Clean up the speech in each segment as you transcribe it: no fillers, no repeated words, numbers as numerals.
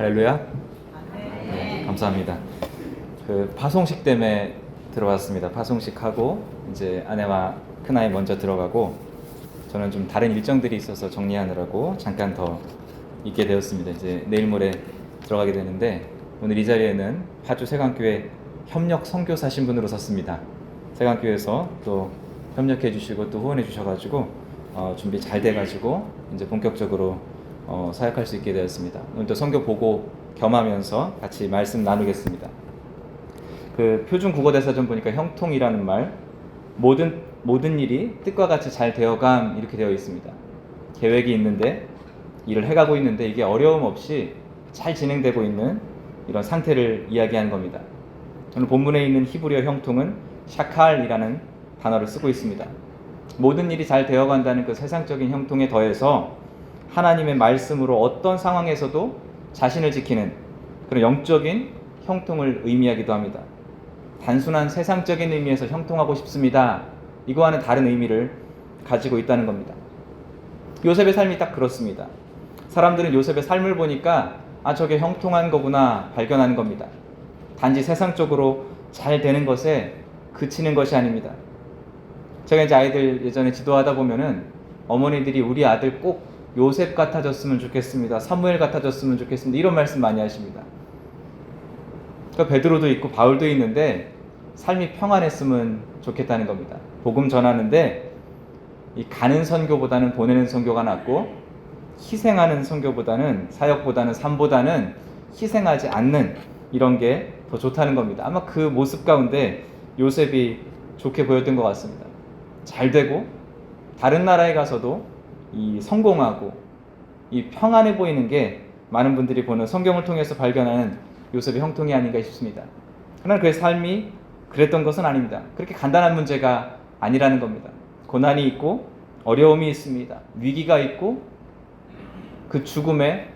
할렐루야. 네, 감사합니다. 그 파송식 때문에 들어왔습니다. 파송식 하고 이제 아내와 큰아이 먼저 들어가고 저는 좀 다른 일정들이 있어서 정리하느라고 잠깐 더 있게 되었습니다. 이제 내일 모레 들어가게 되는데 오늘 이 자리에는 파주 세강교회 협력 선교사 신분으로 섰습니다. 세강교회에서 또 협력해 주시고 또 후원해 주셔가지고 준비 잘 돼가지고 이제 본격적으로 사역할 수 있게 되었습니다. 오늘 또 선교 보고 겸하면서 같이 말씀 나누겠습니다. 그 표준 국어대사전 보니까 형통이라는 말, 모든 일이 뜻과 같이 잘 되어감 이렇게 되어 있습니다. 계획이 있는데 일을 해가고 있는데 이게 어려움 없이 잘 진행되고 있는 이런 상태를 이야기하는 겁니다. 오늘 본문에 있는 히브리어 형통은 샤칼이라는 단어를 쓰고 있습니다. 모든 일이 잘 되어간다는 그 세상적인 형통에 더해서 하나님의 말씀으로 어떤 상황에서도 자신을 지키는 그런 영적인 형통을 의미하기도 합니다. 단순한 세상적인 의미에서 형통하고 싶습니다. 이거와는 다른 의미를 가지고 있다는 겁니다. 요셉의 삶이 딱 그렇습니다. 사람들은 요셉의 삶을 보니까 저게 형통한 거구나 발견하는 겁니다. 단지 세상적으로 잘 되는 것에 그치는 것이 아닙니다. 제가 이제 아이들 예전에 지도하다 보면은 어머니들이 우리 아들 꼭 요셉 같아졌으면 좋겠습니다. 사무엘 같아졌으면 좋겠습니다. 이런 말씀 많이 하십니다. 그러니까 베드로도 있고 바울도 있는데 삶이 평안했으면 좋겠다는 겁니다. 복음 전하는데 이 가는 선교보다는 보내는 선교가 낫고 희생하는 선교보다는 사역보다는 삶보다는 희생하지 않는 이런 게 더 좋다는 겁니다. 아마 그 모습 가운데 요셉이 좋게 보였던 것 같습니다. 잘 되고 다른 나라에 가서도 이 성공하고 이 평안해 보이는 게 많은 분들이 보는 성경을 통해서 발견하는 요셉의 형통이 아닌가 싶습니다. 그러나 그의 삶이 그랬던 것은 아닙니다. 그렇게 간단한 문제가 아니라는 겁니다. 고난이 있고 어려움이 있습니다. 위기가 있고 그 죽음의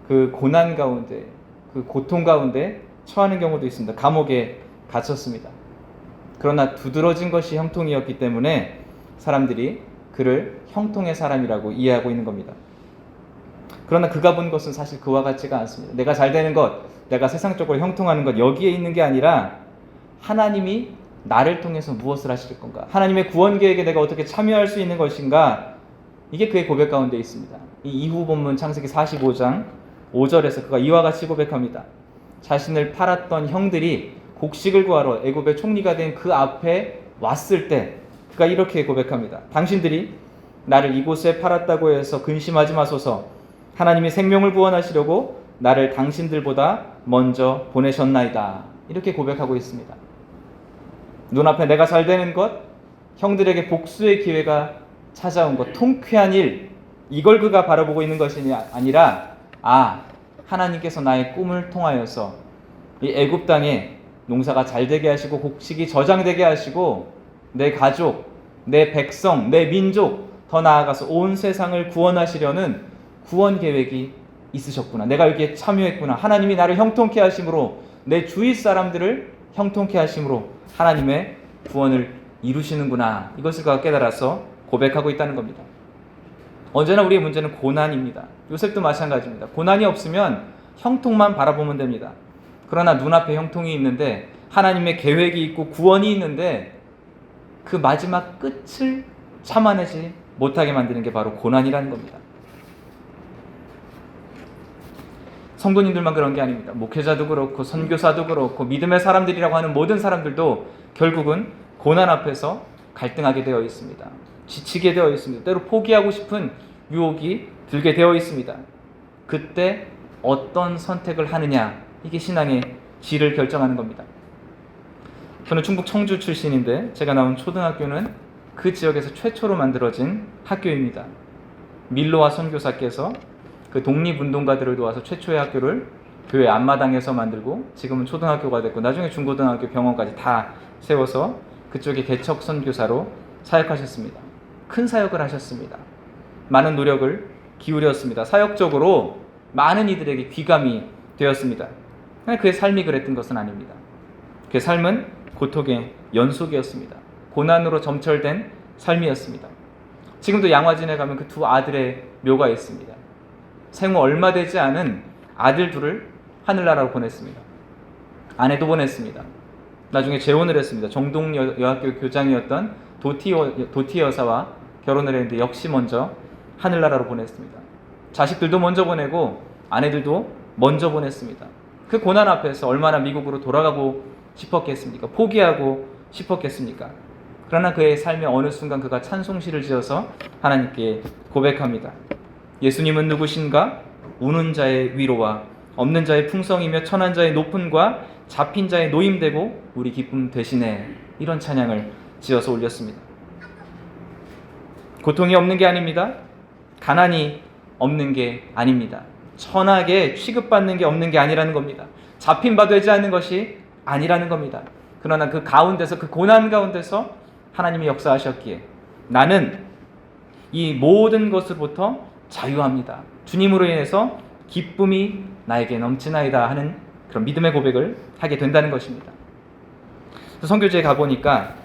그 고난 가운데 그 고통 가운데 처하는 경우도 있습니다. 감옥에 갇혔습니다. 그러나 두드러진 것이 형통이었기 때문에 사람들이 그를 형통의 사람이라고 이해하고 있는 겁니다. 그러나 그가 본 것은 사실 그와 같지가 않습니다. 내가 잘 되는 것, 내가 세상적으로 형통하는 것 여기에 있는 게 아니라 하나님이 나를 통해서 무엇을 하실 건가? 하나님의 구원 계획에 내가 어떻게 참여할 수 있는 것인가? 이게 그의 고백 가운데 있습니다. 이 이후 본문 창세기 45장 5절에서 그가 이와 같이 고백합니다. 자신을 팔았던 형들이 곡식을 구하러 애굽의 총리가 된 그 앞에 왔을 때 그가 이렇게 고백합니다. 당신들이 나를 이곳에 팔았다고 해서 근심하지 마소서. 하나님이 생명을 구원하시려고 나를 당신들보다 먼저 보내셨나이다. 이렇게 고백하고 있습니다. 눈앞에 내가 잘 되는 것, 형들에게 복수의 기회가 찾아온 것, 통쾌한 일, 이걸 그가 바라보고 있는 것이 아니라 하나님께서 나의 꿈을 통하여서 이 애굽 땅에 농사가 잘 되게 하시고 곡식이 저장되게 하시고 내 가족, 내 백성, 내 민족, 더 나아가서 온 세상을 구원하시려는 구원 계획이 있으셨구나. 내가 여기에 참여했구나. 하나님이 나를 형통케 하심으로 내 주위 사람들을 형통케 하심으로 하나님의 구원을 이루시는구나. 이것을 그가 깨달아서 고백하고 있다는 겁니다. 언제나 우리의 문제는 고난입니다. 요셉도 마찬가지입니다. 고난이 없으면 형통만 바라보면 됩니다. 그러나 눈앞에 형통이 있는데 하나님의 계획이 있고 구원이 있는데 그 마지막 끝을 참아내지 못하게 만드는 게 바로 고난이라는 겁니다. 성도님들만 그런 게 아닙니다. 목회자도 그렇고 선교사도 그렇고 믿음의 사람들이라고 하는 모든 사람들도 결국은 고난 앞에서 갈등하게 되어 있습니다. 지치게 되어 있습니다. 때로 포기하고 싶은 유혹이 들게 되어 있습니다. 그때 어떤 선택을 하느냐, 이게 신앙의 질을 결정하는 겁니다. 저는 충북 청주 출신인데 제가 나온 초등학교는 그 지역에서 최초로 만들어진 학교입니다. 밀로와 선교사께서 그 독립운동가들을 도와서 최초의 학교를 교회 앞마당에서 만들고 지금은 초등학교가 됐고 나중에 중고등학교 병원까지 다 세워서 그쪽에 개척 선교사로 사역하셨습니다. 큰 사역을 하셨습니다. 많은 노력을 기울였습니다. 사역적으로 많은 이들에게 귀감이 되었습니다. 그의 삶이 그랬던 것은 아닙니다. 그의 삶은 고통의 연속이었습니다. 고난으로 점철된 삶이었습니다. 지금도 양화진에 가면 그 두 아들의 묘가 있습니다. 생후 얼마 되지 않은 아들 둘을 하늘나라로 보냈습니다. 아내도 보냈습니다. 나중에 재혼을 했습니다. 정동여학교 교장이었던 도티 여사와 결혼을 했는데 역시 먼저 하늘나라로 보냈습니다. 자식들도 먼저 보내고 아내들도 먼저 보냈습니다. 그 고난 앞에서 얼마나 미국으로 돌아가고 싶었겠습니까? 포기하고 싶었겠습니까? 그러나 그의 삶의 어느 순간 그가 찬송시를 지어서 하나님께 고백합니다. 예수님은 누구신가? 우는 자의 위로와 없는 자의 풍성이며 천한 자의 높음과 잡힌 자의 노임되고 우리 기쁨 되시네. 이런 찬양을 지어서 올렸습니다. 고통이 없는 게 아닙니다. 가난이 없는 게 아닙니다. 천하게 취급받는 게 없는 게 아니라는 겁니다. 잡힌 바 되지 않는 것이 아니라는 겁니다. 그러나 그 가운데서, 그 고난 가운데서 하나님이 역사하셨기에 나는 이 모든 것으로부터 자유합니다. 주님으로 인해서 기쁨이 나에게 넘치나이다 하는 그런 믿음의 고백을 하게 된다는 것입니다. 선교지에 가보니까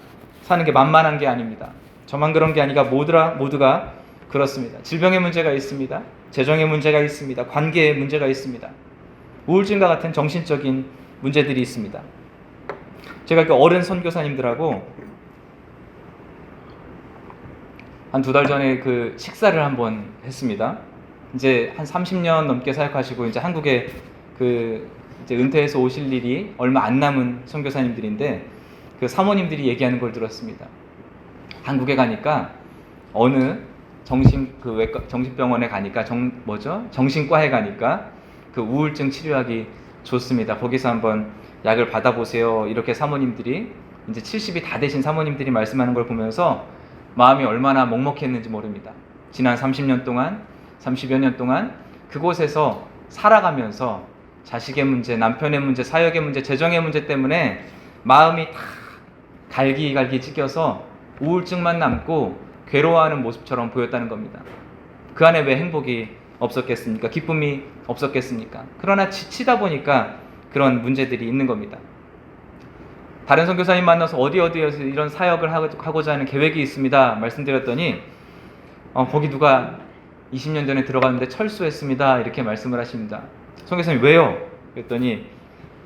사는 게 만만한 게 아닙니다. 저만 그런 게 아니라 모두가 그렇습니다. 질병의 문제가 있습니다. 재정의 문제가 있습니다. 관계의 문제가 있습니다. 우울증과 같은 정신적인 문제들이 있습니다. 제가 그 어른 선교사님들하고 한 2달 전에 그 식사를 한번 했습니다. 이제 한 30년 넘게 사역하시고 이제 한국에 이제 은퇴해서 오실 일이 얼마 안 남은 선교사님들인데 그 사모님들이 얘기하는 걸 들었습니다. 한국에 가니까 어느 정신병원에 가니까 정신과에 가니까 그 우울증 치료하기 좋습니다. 거기서 한번 약을 받아보세요. 이렇게 사모님들이 이제 70이 다 되신 사모님들이 말씀하는 걸 보면서 마음이 얼마나 먹먹했는지 모릅니다. 지난 30년 동안 30여 년 동안 그곳에서 살아가면서 자식의 문제, 남편의 문제, 사역의 문제, 재정의 문제 때문에 마음이 다 갈기갈기 찢겨서 우울증만 남고 괴로워하는 모습처럼 보였다는 겁니다. 그 안에 왜 행복이 없었겠습니까? 기쁨이 없었겠습니까? 그러나 지치다 보니까 그런 문제들이 있는 겁니다. 다른 선교사님 만나서 어디에서 이런 사역을 하고자 하는 계획이 있습니다 말씀드렸더니 거기 누가 20년 전에 들어갔는데 철수했습니다 이렇게 말씀을 하십니다. 선교사님 왜요? 그랬더니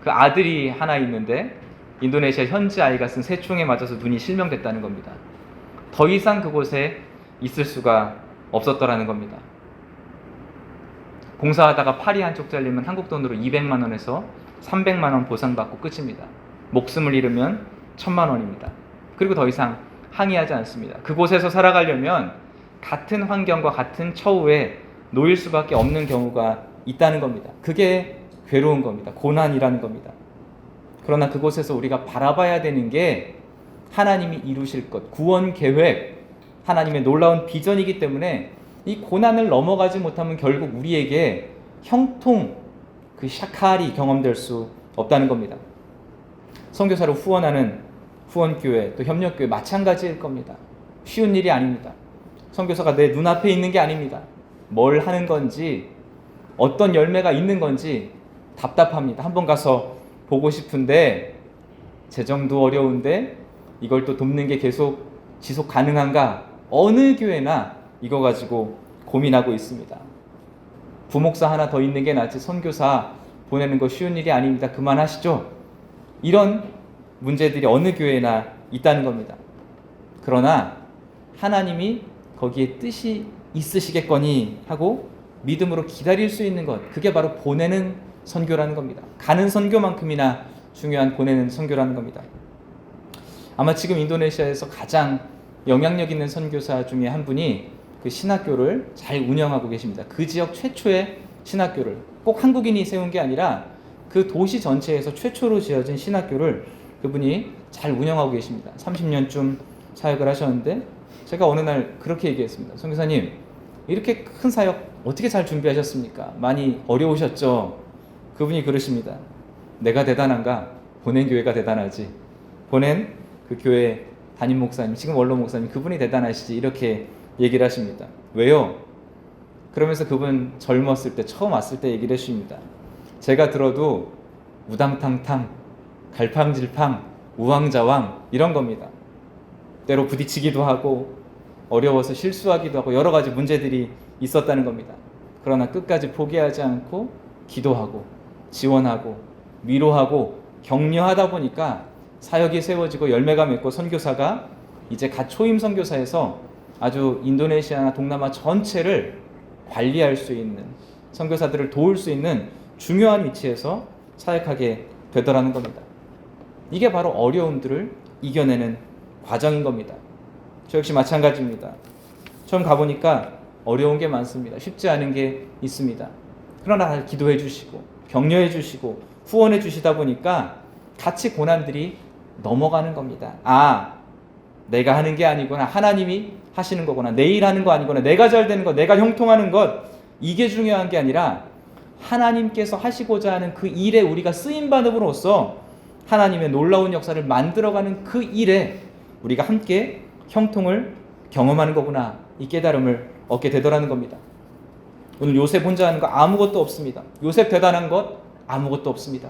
그 아들이 하나 있는데 인도네시아 현지 아이가 쓴 새총에 맞아서 눈이 실명됐다는 겁니다. 더 이상 그곳에 있을 수가 없었더라는 겁니다. 공사하다가 팔이 한쪽 잘리면 한국 돈으로 200만 원에서 300만 원 보상받고 끝입니다. 목숨을 잃으면 1000만 원입니다. 그리고 더 이상 항의하지 않습니다. 그곳에서 살아가려면 같은 환경과 같은 처우에 놓일 수밖에 없는 경우가 있다는 겁니다. 그게 괴로운 겁니다. 고난이라는 겁니다. 그러나 그곳에서 우리가 바라봐야 되는 게 하나님이 이루실 것, 구원 계획, 하나님의 놀라운 비전이기 때문에 이 고난을 넘어가지 못하면 결국 우리에게 형통, 그 샤칼이 경험될 수 없다는 겁니다. 선교사로 후원하는 후원교회, 또 협력교회 마찬가지일 겁니다. 쉬운 일이 아닙니다. 선교사가 내 눈앞에 있는 게 아닙니다. 뭘 하는 건지, 어떤 열매가 있는 건지 답답합니다. 한번 가서 보고 싶은데 재정도 어려운데 이걸 또 돕는 게 계속 지속 가능한가? 어느 교회나 이거 가지고 고민하고 있습니다. 부목사 하나 더 있는 게 낫지 선교사 보내는 거 쉬운 일이 아닙니다. 그만하시죠. 이런 문제들이 어느 교회나 있다는 겁니다. 그러나 하나님이 거기에 뜻이 있으시겠거니 하고 믿음으로 기다릴 수 있는 것, 그게 바로 보내는 선교라는 겁니다. 가는 선교만큼이나 중요한 보내는 선교라는 겁니다. 아마 지금 인도네시아에서 가장 영향력 있는 선교사 중에 한 분이 그 신학교를 잘 운영하고 계십니다. 그 지역 최초의 신학교를 꼭 한국인이 세운 게 아니라 그 도시 전체에서 최초로 지어진 신학교를 그분이 잘 운영하고 계십니다. 30년쯤 사역을 하셨는데 제가 어느 날 그렇게 얘기했습니다. 선교사님, 이렇게 큰 사역 어떻게 잘 준비하셨습니까? 많이 어려우셨죠? 그분이 그러십니다. 내가 대단한가? 보낸 교회가 대단하지. 보낸 그 교회 담임 목사님, 지금 원로 목사님, 그분이 대단하시지. 이렇게 얘기를 하십니다. 왜요? 그러면서 그분 젊었을 때, 처음 왔을 때 얘기를 해주십니다. 제가 들어도 우당탕탕, 갈팡질팡, 우왕좌왕 이런 겁니다. 때로 부딪히기도 하고 어려워서 실수하기도 하고 여러 가지 문제들이 있었다는 겁니다. 그러나 끝까지 포기하지 않고 기도하고 지원하고 위로하고 격려하다 보니까 사역이 세워지고 열매가 맺고 선교사가 이제 갓 초임 선교사에서 아주 인도네시아나 동남아 전체를 관리할 수 있는, 선교사들을 도울 수 있는 중요한 위치에서 사역하게 되더라는 겁니다. 이게 바로 어려움들을 이겨내는 과정인 겁니다. 저 역시 마찬가지입니다. 처음 가보니까 어려운 게 많습니다. 쉽지 않은 게 있습니다. 그러나 기도해 주시고 격려해 주시고 후원해 주시다 보니까 같이 고난들이 넘어가는 겁니다. 아, 내가 하는 게 아니구나, 하나님이 하시는 거구나, 내 일 하는 거 아니구나, 내가 잘 되는 것, 내가 형통하는 것, 이게 중요한 게 아니라 하나님께서 하시고자 하는 그 일에 우리가 쓰임받음으로써 하나님의 놀라운 역사를 만들어가는 그 일에 우리가 함께 형통을 경험하는 거구나, 이 깨달음을 얻게 되더라는 겁니다. 오늘 요셉 혼자 하는 거 아무것도 없습니다. 요셉 대단한 것 아무것도 없습니다.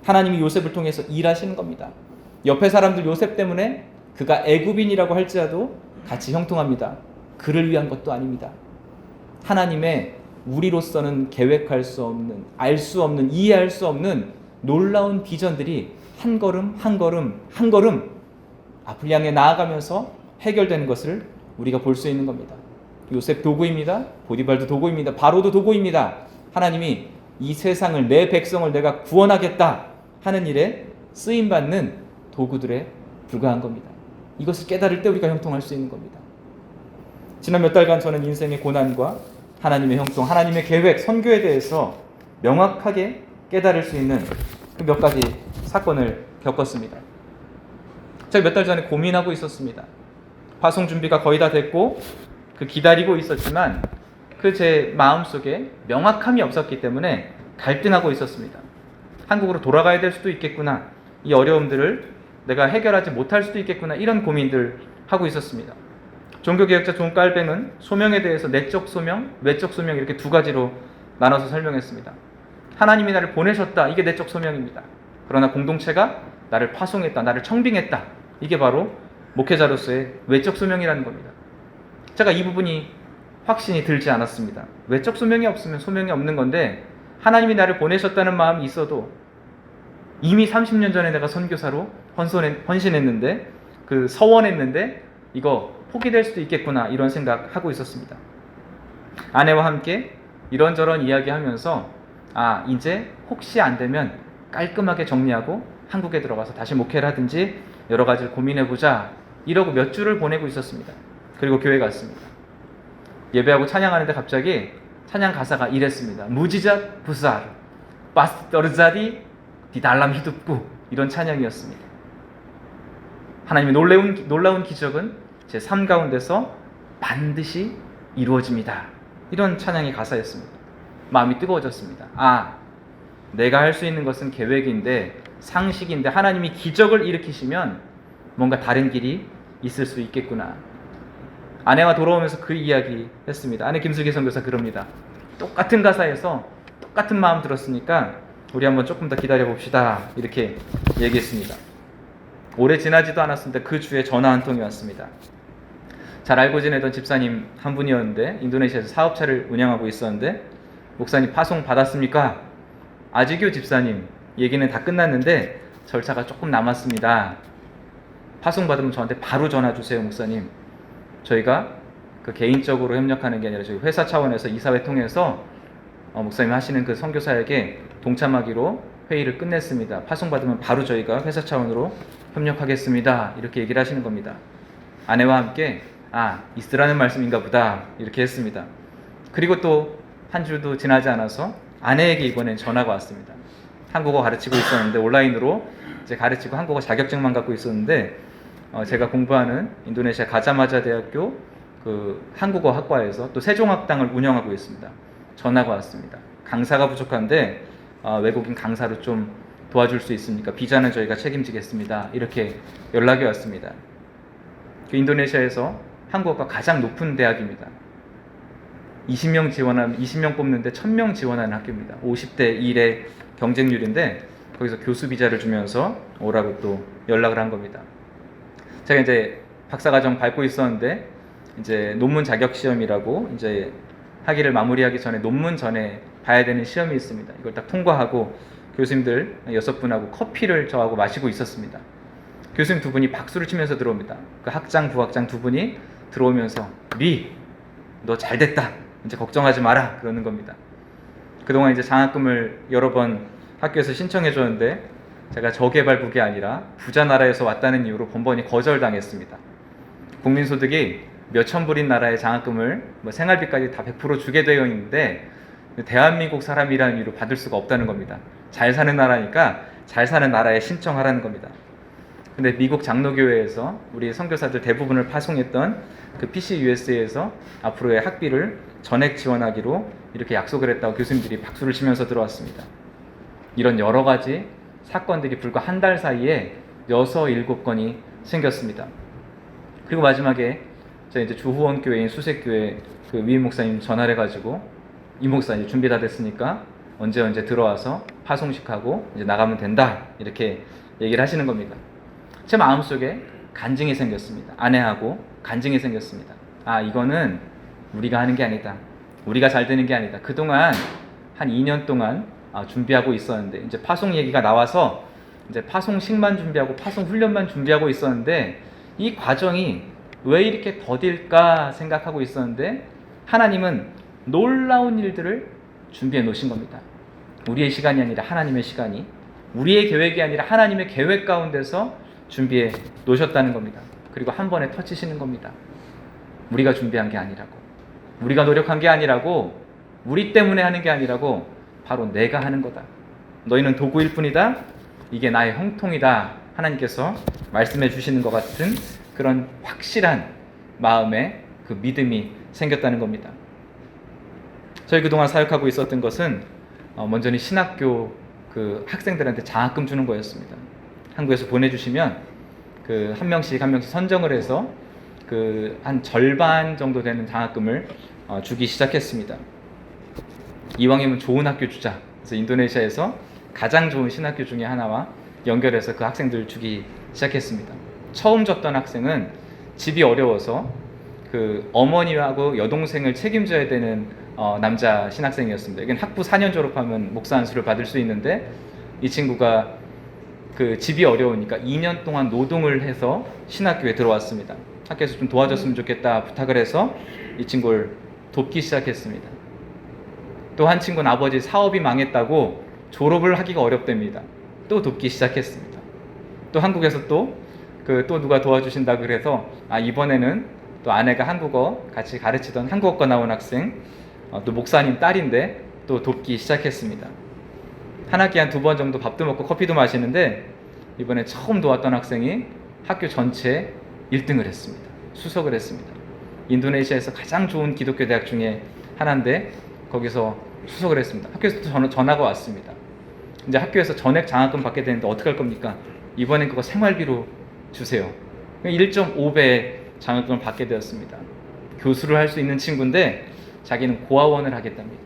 하나님이 요셉을 통해서 일하시는 겁니다. 옆에 사람들 요셉 때문에 그가 애굽인이라고 할지라도 같이 형통합니다. 그를 위한 것도 아닙니다. 하나님의 우리로서는 계획할 수 없는, 알 수 없는, 이해할 수 없는 놀라운 비전들이 한 걸음 한 걸음 한 걸음 앞을 향해 나아가면서 해결되는 것을 우리가 볼 수 있는 겁니다. 요셉 도구입니다. 보디발도 도구입니다. 바로도 도구입니다. 하나님이 이 세상을, 내 백성을 내가 구원하겠다 하는 일에 쓰임받는 도구들에 불과한 겁니다. 이것을 깨달을 때 우리가 형통할 수 있는 겁니다. 지난 몇 달간 저는 인생의 고난과 하나님의 형통, 하나님의 계획, 선교에 대해서 명확하게 깨달을 수 있는 그 몇 가지 사건을 겪었습니다. 제가 몇 달 전에 고민하고 있었습니다. 파송 준비가 거의 다 됐고 그 기다리고 있었지만 그 제 마음속에 명확함이 없었기 때문에 갈등하고 있었습니다. 한국으로 돌아가야 될 수도 있겠구나, 이 어려움들을 내가 해결하지 못할 수도 있겠구나, 이런 고민들 하고 있었습니다. 종교개혁자 존 깔뱅은 소명에 대해서 내적 소명, 외적 소명 이렇게 두 가지로 나눠서 설명했습니다. 하나님이 나를 보내셨다, 이게 내적 소명입니다. 그러나 공동체가 나를 파송했다, 나를 청빙했다, 이게 바로 목회자로서의 외적 소명이라는 겁니다. 제가 이 부분이 확신이 들지 않았습니다. 외적 소명이 없으면 소명이 없는 건데 하나님이 나를 보내셨다는 마음이 있어도 이미 30년 전에 내가 선교사로 헌신했는데, 그 서원했는데 이거 포기될 수도 있겠구나, 이런 생각하고 있었습니다. 아내와 함께 이런저런 이야기하면서 이제 혹시 안 되면 깔끔하게 정리하고 한국에 들어가서 다시 목회를 하든지 여러 가지를 고민해보자, 이러고 몇 주를 보내고 있었습니다. 그리고 교회 갔습니다. 예배하고 찬양하는데 갑자기 찬양 가사가 이랬습니다. 무지잣 부사르 바스 떠르자디 디달람 히둡구, 이런 찬양이었습니다. 하나님의 놀라운 기적은 제 삶 가운데서 반드시 이루어집니다, 이런 찬양의 가사였습니다. 마음이 뜨거워졌습니다. 내가 할 수 있는 것은 계획인데, 상식인데 하나님이 기적을 일으키시면 뭔가 다른 길이 있을 수 있겠구나. 아내와 돌아오면서 그 이야기 했습니다. 아내 김슬기 선교사 그럽니다. 똑같은 가사에서 똑같은 마음 들었으니까 우리 한번 조금 더 기다려 봅시다, 이렇게 얘기했습니다. 오래 지나지도 않았습니다. 그 주에 전화 한 통이 왔습니다. 잘 알고 지내던 집사님 한 분이었는데 인도네시아에서 사업차를 운영하고 있었는데, 목사님 파송 받았습니까? 아직요 집사님, 얘기는 다 끝났는데 절차가 조금 남았습니다. 파송 받으면 저한테 바로 전화 주세요, 목사님. 저희가 그 개인적으로 협력하는 게 아니라 저희 회사 차원에서 이사회 통해서 목사님 하시는 그 선교사에게 동참하기로 회의를 끝냈습니다. 파송 받으면 바로 저희가 회사 차원으로 협력하겠습니다, 이렇게 얘기를 하시는 겁니다. 아내와 함께 있으라는 말씀인가 보다, 이렇게 했습니다. 그리고 또 한 주도 지나지 않아서 아내에게 이번엔 전화가 왔습니다. 한국어 가르치고 있었는데, 온라인으로 이제 가르치고 한국어 자격증만 갖고 있었는데, 제가 공부하는 인도네시아 가자마자 대학교 그 한국어 학과에서 또 세종학당을 운영하고 있습니다. 전화가 왔습니다. 강사가 부족한데 외국인 강사로 좀 도와줄 수 있습니까? 비자는 저희가 책임지겠습니다, 이렇게 연락이 왔습니다. 그 인도네시아에서 한국어가 가장 높은 대학입니다. 20명 뽑는데 1000명 지원하는 학교입니다. 50대 1의 경쟁률인데 거기서 교수 비자를 주면서 오라고 또 연락을 한 겁니다. 제가 이제 박사과정 밟고 있었는데 이제 논문 자격 시험이라고 이제 학위를 마무리하기 전에 논문 전에 봐야 되는 시험이 있습니다. 이걸 딱 통과하고 교수님들 6분하고 커피를 저하고 마시고 있었습니다. 교수님 2분이 박수를 치면서 들어옵니다. 그 학장, 부학장 2분이 들어오면서 리, 너 잘됐다. 이제 걱정하지 마라. 그러는 겁니다. 그동안 이제 장학금을 여러 번 학교에서 신청해 줬는데 제가 저개발국이 아니라 부자 나라에서 왔다는 이유로 번번이 거절당했습니다. 국민소득이 몇천 불인 나라의 장학금을 생활비까지 다 100% 주게 되어 있는데 대한민국 사람이라는 이유로 받을 수가 없다는 겁니다. 잘 사는 나라니까 잘 사는 나라에 신청하라는 겁니다. 근데 미국 장로교회에서 우리 선교사들 대부분을 파송했던 그 PCUSA에서 앞으로의 학비를 전액 지원하기로 이렇게 약속을 했다고 교수님들이 박수를 치면서 들어왔습니다. 이런 여러 가지 사건들이 불과 한 달 사이에 6, 7건이 생겼습니다. 그리고 마지막에 제가 이제 주후원 교회인 수색교회 그 위임 목사님 전화를 해가지고 이 목사 이제 준비 다 됐으니까 언제 들어와서 파송식하고 이제 나가면 된다 이렇게 얘기를 하시는 겁니다. 제 마음속에 간증이 생겼습니다. 아내하고 간증이 생겼습니다. 아, 이거는 우리가 하는 게 아니다. 우리가 잘 되는 게 아니다. 그동안 한 2년 동안 준비하고 있었는데 이제 파송 얘기가 나와서 이제 파송식만 준비하고 파송 훈련만 준비하고 있었는데 이 과정이 왜 이렇게 더딜까 생각하고 있었는데 하나님은 놀라운 일들을 준비해 놓으신 겁니다. 우리의 시간이 아니라 하나님의 시간이, 우리의 계획이 아니라 하나님의 계획 가운데서 준비해 놓으셨다는 겁니다. 그리고 한 번에 터치시는 겁니다. 우리가 준비한 게 아니라고, 우리가 노력한 게 아니라고, 우리 때문에 하는 게 아니라고, 바로 내가 하는 거다. 너희는 도구일 뿐이다. 이게 나의 형통이다. 하나님께서 말씀해 주시는 것 같은 그런 확실한 마음의 그 믿음이 생겼다는 겁니다. 저희 그동안 사역하고 있었던 것은 먼저는 신학교 그 학생들한테 장학금 주는 거였습니다. 한국에서 보내주시면 그 한 명씩 선정을 해서 그 한 절반 정도 되는 장학금을 주기 시작했습니다. 이왕이면 좋은 학교 주자. 그래서 인도네시아에서 가장 좋은 신학교 중에 하나와 연결해서 그 학생들 주기 시작했습니다. 처음 줬던 학생은 집이 어려워서 그 어머니하고 여동생을 책임져야 되는 남자 신학생이었습니다. 이건 학부 4년 졸업하면 목사 안수를 받을 수 있는데 이 친구가 그 집이 어려우니까 2년 동안 노동을 해서 신학교에 들어왔습니다. 학교에서 좀 도와줬으면 좋겠다 부탁을 해서 이 친구를 돕기 시작했습니다. 또 한 친구는 아버지 사업이 망했다고 졸업을 하기가 어렵답니다. 또 돕기 시작했습니다. 또 한국에서 또 누가 도와주신다 그래서 이번에는 또 아내가 한국어 같이 가르치던 한국어과 나온 학생, 또 목사님 딸인데 또 돕기 시작했습니다. 한 학기 한 2번 정도 밥도 먹고 커피도 마시는데 이번에 처음 도왔던 학생이 학교 전체 1등을 했습니다. 수석을 했습니다. 인도네시아에서 가장 좋은 기독교 대학 중에 하나인데 거기서 수석을 했습니다. 학교에서 전화가 왔습니다. 이제 학교에서 전액 장학금 받게 되는데 어떻게 할 겁니까? 이번엔 그거 생활비로 주세요. 1.5배 장학금을 받게 되었습니다. 교수를 할 수 있는 친구인데 자기는 고아원을 하겠답니다.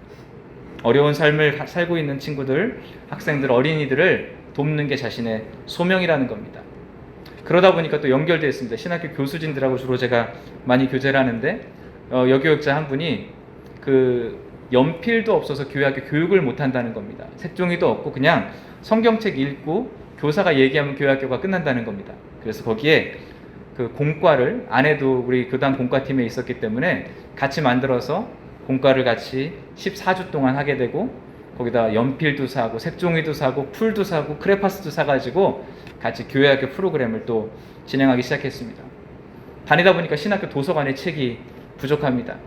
어려운 삶을 살고 있는 친구들, 학생들, 어린이들을 돕는 게 자신의 소명이라는 겁니다. 그러다 보니까 또 연결되어 있습니다. 신학교 교수진들하고 주로 제가 많이 교제를 하는데 여교육자 한 분이 그 연필도 없어서 교회학교 교육을 못한다는 겁니다. 색종이도 없고 그냥 성경책 읽고 교사가 얘기하면 교회학교가 끝난다는 겁니다. 그래서 거기에 그 공과를, 아내도 우리 교단 공과팀에 있었기 때문에 같이 만들어서 공과를 같이 14주 동안 하게 되고 거기다 연필도 사고 색종이도 사고 풀도 사고 크레파스도 사가지고 같이 교회학교 프로그램을 또 진행하기 시작했습니다. 다니다 보니까 신학교 도서관에 책이 부족합니다.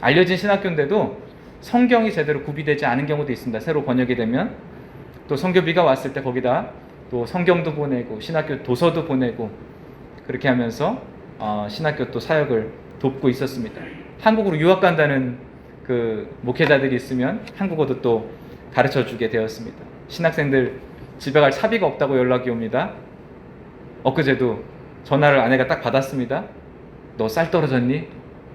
알려진 신학교인데도 성경이 제대로 구비되지 않은 경우도 있습니다. 새로 번역이 되면 또 성교비가 왔을 때 거기다 또 성경도 보내고 신학교 도서도 보내고 그렇게 하면서 신학교 또 사역을 돕고 있었습니다. 한국으로 유학 간다는 그 목회자들이 있으면 한국어도 또 가르쳐 주게 되었습니다. 신학생들 집에 갈 차비가 없다고 연락이 옵니다. 엊그제도 전화를 아내가 딱 받았습니다. 너 쌀 떨어졌니?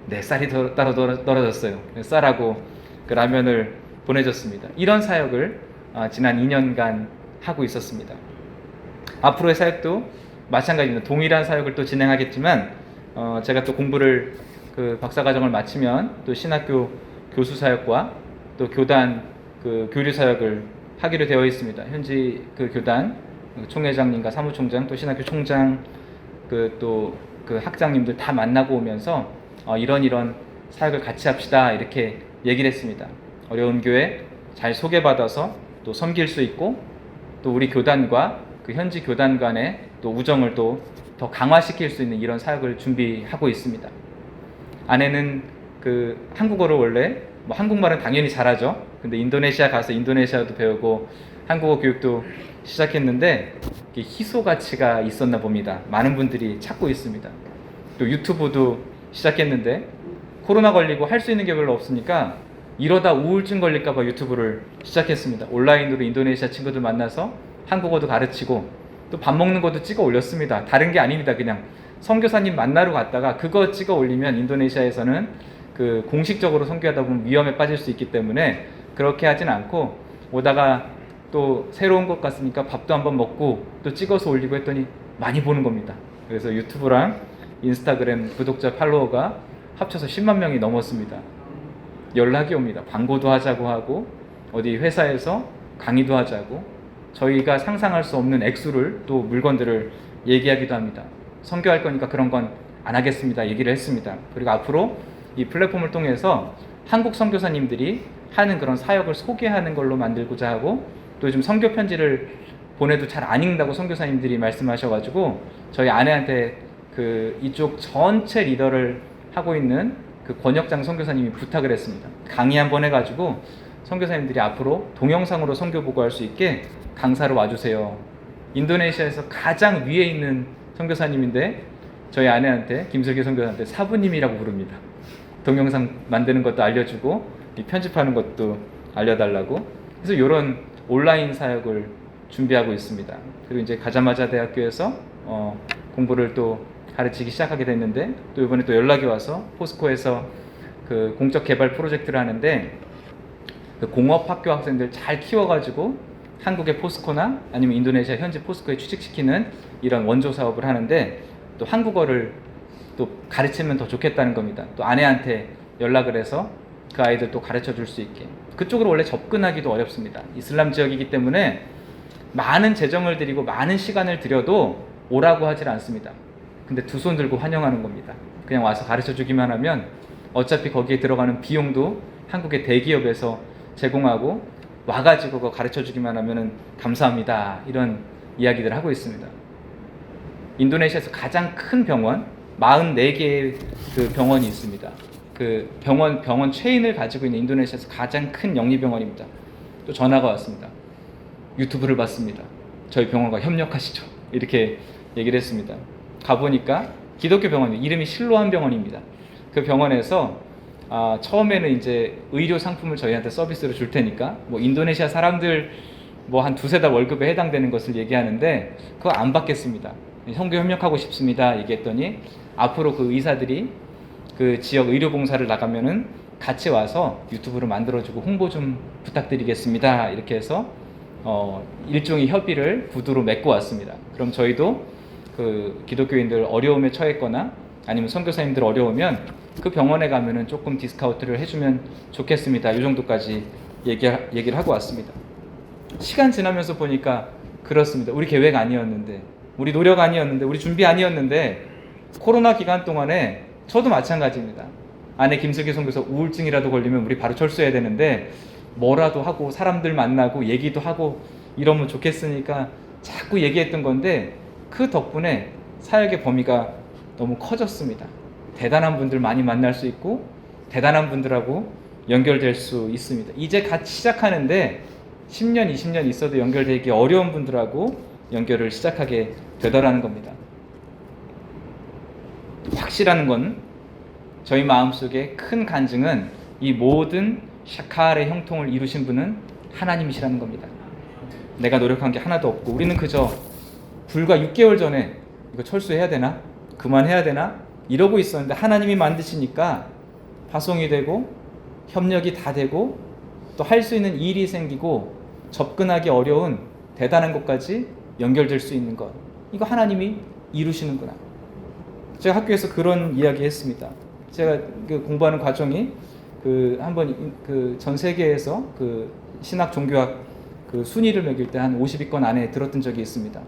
네, 쌀이 떨어졌어요. 쌀하고 그 라면을 보내줬습니다. 이런 사역을 지난 2년간 하고 있었습니다. 앞으로의 사역도 마찬가지입니다. 동일한 사역을 또 진행하겠지만 제가 또 공부를 그 박사과정을 마치면 또 신학교 교수 사역과 또 교단 그 교류 사역을 하기로 되어 있습니다. 현지 그 교단 총회장님과 사무총장 또 신학교 총장 그 또 그 학장님들 다 만나고 오면서 이런 사역을 같이 합시다 이렇게 얘기를 했습니다. 어려운 교회 잘 소개받아서 또 섬길 수 있고 또 우리 교단과 그 현지 교단 간의 또 우정을 또 더 강화시킬 수 있는 이런 사역을 준비하고 있습니다. 아내는 그 한국어를 원래 뭐 한국말은 당연히 잘하죠. 근데 인도네시아 가서 인도네시아도 배우고 한국어 교육도 시작했는데 희소 가치가 있었나 봅니다. 많은 분들이 찾고 있습니다. 또 유튜브도 시작했는데 코로나 걸리고 할 수 있는 게 별로 없으니까 이러다 우울증 걸릴까봐 유튜브를 시작했습니다. 온라인으로 인도네시아 친구들 만나서 한국어도 가르치고 또 밥 먹는 것도 찍어 올렸습니다. 다른 게 아닙니다. 그냥 선교사님 만나러 갔다가 그거 찍어 올리면 인도네시아에서는 그 공식적으로 선교하다 보면 위험에 빠질 수 있기 때문에 그렇게 하진 않고 오다가 또 새로운 것 같으니까 밥도 한번 먹고 또 찍어서 올리고 했더니 많이 보는 겁니다. 그래서 유튜브랑 인스타그램 구독자 팔로워가 합쳐서 10만 명이 넘었습니다. 연락이 옵니다. 광고도 하자고 하고 어디 회사에서 강의도 하자고 저희가 상상할 수 없는 액수를 또 물건들을 얘기하기도 합니다. 선교할 거니까 그런 건 안 하겠습니다 얘기를 했습니다. 그리고 앞으로 이 플랫폼을 통해서 한국 선교사님들이 하는 그런 사역을 소개하는 걸로 만들고자 하고 또 요즘 선교 편지를 보내도 잘 안 읽는다고 선교사님들이 말씀하셔가지고 저희 아내한테 그 이쪽 전체 리더를 하고 있는 그 권혁장 선교사님이 부탁을 했습니다. 강의 한번 해가지고 선교사님들이 앞으로 동영상으로 선교 보고할 수 있게 강사로 와주세요. 인도네시아에서 가장 위에 있는 선교사님인데 저희 아내한테 김슬기 선교사한테 사부님이라고 부릅니다. 동영상 만드는 것도 알려주고 편집하는 것도 알려달라고. 그래서 이런 온라인 사역을 준비하고 있습니다. 그리고 이제 가자마자 대학교에서 공부를 또 가르치기 시작하게 됐는데 또 이번에 또 연락이 와서 포스코에서 그 공적 개발 프로젝트를 하는데 그 공업학교 학생들 잘 키워가지고 한국의 포스코나 아니면 인도네시아 현지 포스코에 취직시키는 이런 원조 사업을 하는데 또 한국어를 또 가르치면 더 좋겠다는 겁니다. 또 아내한테 연락을 해서 그 아이들 또 가르쳐 줄 수 있게. 그쪽으로 원래 접근하기도 어렵습니다. 이슬람 지역이기 때문에 많은 재정을 들이고 많은 시간을 들여도 오라고 하질 않습니다. 근데 두 손 들고 환영하는 겁니다. 그냥 와서 가르쳐 주기만 하면 어차피 거기에 들어가는 비용도 한국의 대기업에서 제공하고 와가지고 그거 가르쳐 주기만 하면은 감사합니다. 이런 이야기들을 하고 있습니다. 인도네시아에서 가장 큰 병원 44개의 그 병원이 있습니다. 그 병원 체인을 가지고 있는 인도네시아에서 가장 큰 영리병원입니다. 또 전화가 왔습니다. 유튜브를 봤습니다. 저희 병원과 협력하시죠. 이렇게 얘기를 했습니다. 가보니까 기독교 병원이에요. 이름이 실로암 병원입니다. 그 병원에서 처음에는 이제 의료 상품을 저희한테 서비스로 줄 테니까 뭐 인도네시아 사람들 뭐 한 두세 달 월급에 해당되는 것을 얘기하는데 그거 안 받겠습니다. 선교 협력하고 싶습니다. 얘기했더니 앞으로 그 의사들이 그 지역 의료 봉사를 나가면은 같이 와서 유튜브를 만들어주고 홍보 좀 부탁드리겠습니다. 이렇게 해서 일종의 협의를 구두로 맺고 왔습니다. 그럼 저희도 그 기독교인들 어려움에 처했거나 아니면 선교사님들 어려우면 그 병원에 가면은 조금 디스카운트를 해주면 좋겠습니다. 이 정도까지 얘기를 하고 왔습니다. 시간 지나면서 보니까 그렇습니다. 우리 계획 아니었는데, 우리 노력 아니었는데, 우리 준비 아니었는데 코로나 기간 동안에 저도 마찬가지입니다. 아내 김슬기 선교사 우울증이라도 걸리면 우리 바로 철수해야 되는데 뭐라도 하고 사람들 만나고 얘기도 하고 이러면 좋겠으니까 자꾸 얘기했던 건데 그 덕분에 사역의 범위가 너무 커졌습니다. 대단한 분들 많이 만날 수 있고 대단한 분들하고 연결될 수 있습니다. 이제 갓 시작하는데 10년, 20년 있어도 연결되기 어려운 분들하고 연결을 시작하게 되더라는 겁니다. 확실한 건 저희 마음속에 큰 간증은 이 모든 샤카의 형통을 이루신 분은 하나님이시라는 겁니다. 내가 노력한 게 하나도 없고 우리는 그저 불과 6개월 전에 이거 철수해야 되나? 그만해야 되나? 이러고 있었는데 하나님이 만드시니까 파송이 되고 협력이 다 되고 또 할 수 있는 일이 생기고 접근하기 어려운 대단한 것까지 연결될 수 있는 것. 이거 하나님이 이루시는구나. 제가 학교에서 그런 이야기 했습니다. 제가 그 공부하는 과정이 한번 전 세계에서 신학 종교학 순위를 매길 때 한 50위권 안에 들었던 적이 있습니다.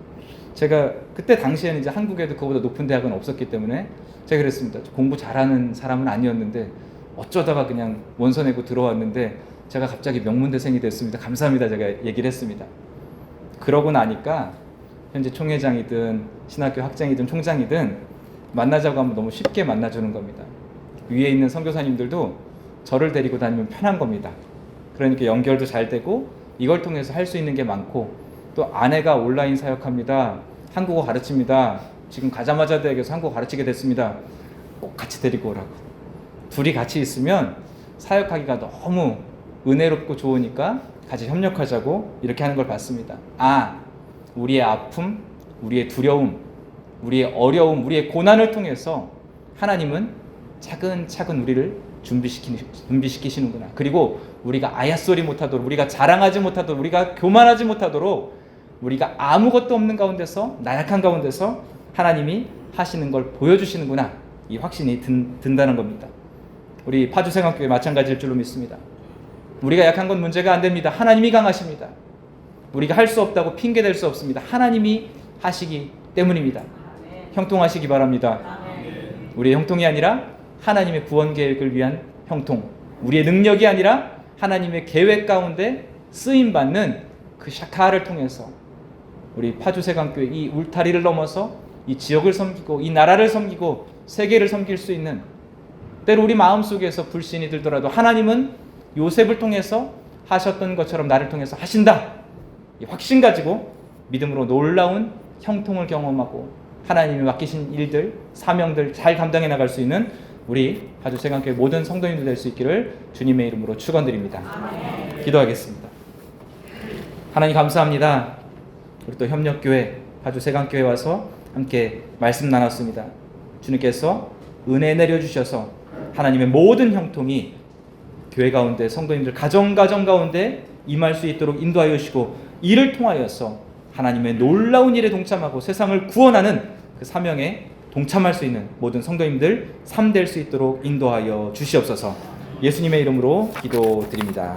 제가 그때 당시에는 이제 한국에도 그보다 높은 대학은 없었기 때문에 제가 그랬습니다. 공부 잘하는 사람은 아니었는데 어쩌다가 그냥 원서 내고 들어왔는데 제가 갑자기 명문대생이 됐습니다. 감사합니다. 제가 얘기를 했습니다. 그러고 나니까 현재 총회장이든 신학교 학장이든 총장이든 만나자고 하면 너무 쉽게 만나주는 겁니다. 위에 있는 선교사님들도 저를 데리고 다니면 편한 겁니다. 그러니까 연결도 잘 되고 이걸 통해서 할 수 있는 게 많고, 또 아내가 온라인 사역합니다. 한국어 가르칩니다. 지금 가자마자 대학에서 한국어 가르치게 됐습니다. 꼭 같이 데리고 오라고. 둘이 같이 있으면 사역하기가 너무 은혜롭고 좋으니까 같이 협력하자고 이렇게 하는 걸 봤습니다. 우리의 아픔, 우리의 두려움, 우리의 어려움, 우리의 고난을 통해서 하나님은 차근차근 우리를 준비시키시는구나. 그리고 우리가 아야소리 못하도록, 우리가 자랑하지 못하도록, 우리가 교만하지 못하도록, 우리가 아무것도 없는 가운데서, 나약한 가운데서 하나님이 하시는 걸 보여주시는구나. 이 확신이 든다는 겁니다. 우리 파주생활교회 마찬가지일 줄로 믿습니다. 우리가 약한 건 문제가 안 됩니다. 하나님이 강하십니다. 우리가 할 수 없다고 핑계댈 수 없습니다. 하나님이 하시기 때문입니다. 형통하시기 바랍니다. 우리의 형통이 아니라 하나님의 구원 계획을 위한 형통, 우리의 능력이 아니라 하나님의 계획 가운데 쓰임받는 그 샤카를 통해서 우리 파주세강교회 이 울타리를 넘어서 이 지역을 섬기고 이 나라를 섬기고 세계를 섬길 수 있는, 때로 우리 마음속에서 불신이 들더라도 하나님은 요셉을 통해서 하셨던 것처럼 나를 통해서 하신다, 이 확신 가지고 믿음으로 놀라운 형통을 경험하고 하나님이 맡기신 일들, 사명들 잘 감당해 나갈 수 있는 우리 파주세강교회 모든 성도님들 될 수 있기를 주님의 이름으로 축원드립니다. 기도하겠습니다. 하나님 감사합니다. 우리 또 협력교회 파주세강교회 와서 함께 말씀 나눴습니다. 주님께서 은혜 내려주셔서 하나님의 모든 형통이 교회 가운데 성도님들 가정 가운데 임할 수 있도록 인도하여 주시고, 이를 통하여서 하나님의 놀라운 일에 동참하고 세상을 구원하는 그 사명에 동참할 수 있는 모든 성도님들 삶 될 수 있도록 인도하여 주시옵소서. 예수님의 이름으로 기도드립니다.